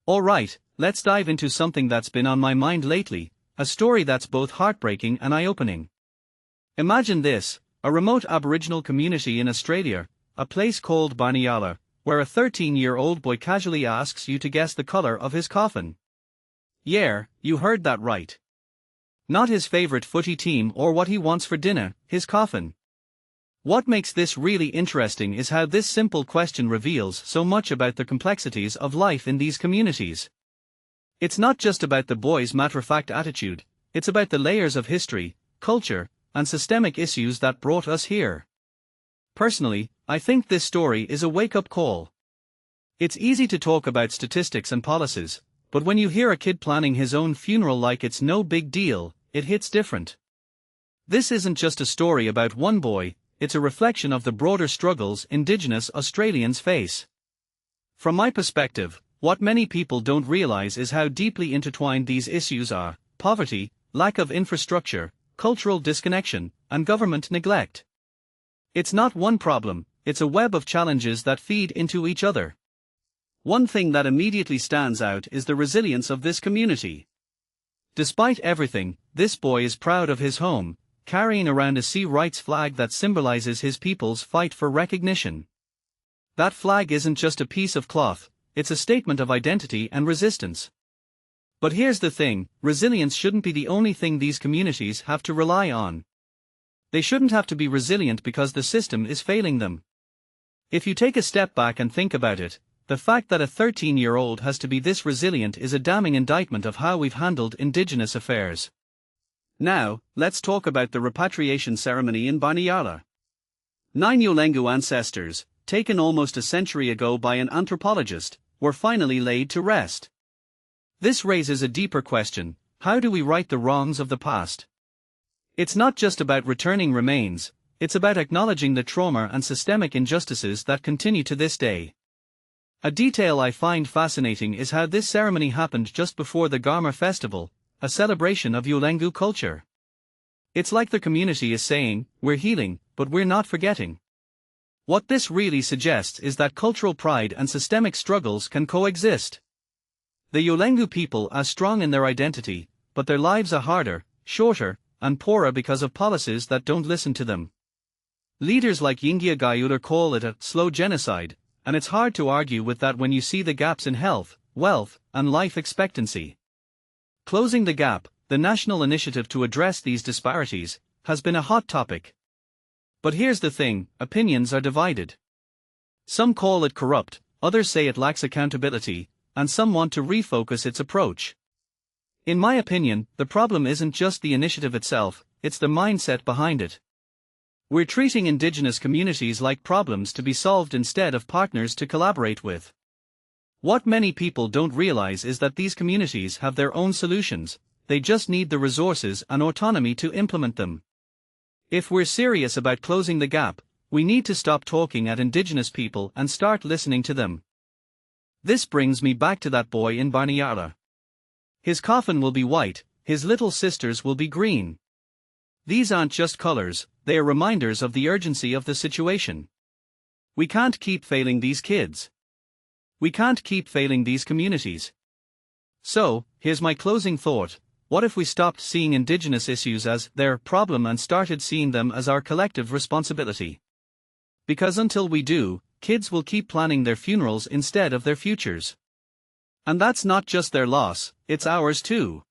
Alright, let's dive into something that's been on my mind lately, a story that's both heartbreaking and eye-opening. Imagine this, a remote Aboriginal community in Australia, a place called Baniyala, where a 13-year-old boy casually asks you to guess the color of his coffin. Yeah, you heard that right. Not his favorite footy team or what he wants for dinner, his coffin. What makes this really interesting is how this simple question reveals so much about the complexities of life in these communities. It's not just about the boy's matter-of-fact attitude, it's about the layers of history, culture, and systemic issues that brought us here. Personally, I think this story is a wake-up call. It's easy to talk about statistics and policies, but when you hear a kid planning his own funeral like it's no big deal, it hits different. This isn't just a story about one boy, it's a reflection of the broader struggles Indigenous Australians face. From my perspective, what many people don't realize is how deeply intertwined these issues are: poverty, lack of infrastructure, cultural disconnection, and government neglect. It's not one problem, it's a web of challenges that feed into each other. One thing that immediately stands out is the resilience of this community. Despite everything, this boy is proud of his home, carrying around a sea rights flag that symbolizes his people's fight for recognition. That flag isn't just a piece of cloth, it's a statement of identity and resistance. But here's the thing, resilience shouldn't be the only thing these communities have to rely on. They shouldn't have to be resilient because the system is failing them. If you take a step back and think about it, the fact that a 13-year-old has to be this resilient is a damning indictment of how we've handled Indigenous affairs. Now, let's talk about the repatriation ceremony in Baniyala. 9 Yulengu ancestors, taken almost a century ago by an anthropologist, were finally laid to rest. This raises a deeper question: how do we right the wrongs of the past? It's not just about returning remains, it's about acknowledging the trauma and systemic injustices that continue to this day. A detail I find fascinating is how this ceremony happened just before the Garma festival, a celebration of Yulengu culture. It's like the community is saying, we're healing, but we're not forgetting. What this really suggests is that cultural pride and systemic struggles can coexist. The Yulengu people are strong in their identity, but their lives are harder, shorter, and poorer because of policies that don't listen to them. Leaders like Yingia Gayular call it a slow genocide, and it's hard to argue with that when you see the gaps in health, wealth, and life expectancy. Closing the Gap, the national initiative to address these disparities, has been a hot topic. But here's the thing, opinions are divided. Some call it corrupt, others say it lacks accountability, and some want to refocus its approach. In my opinion, the problem isn't just the initiative itself, it's the mindset behind it. We're treating Indigenous communities like problems to be solved instead of partners to collaborate with. What many people don't realize is that these communities have their own solutions, they just need the resources and autonomy to implement them. If we're serious about closing the gap, we need to stop talking at Indigenous people and start listening to them. This brings me back to that boy in Baniyala. His coffin will be white, his little sisters will be green. These aren't just colors, they are reminders of the urgency of the situation. We can't keep failing these kids. We can't keep failing these communities. So, here's my closing thought: what if we stopped seeing Indigenous issues as their problem and started seeing them as our collective responsibility? Because until we do, kids will keep planning their funerals instead of their futures. And that's not just their loss, it's ours too.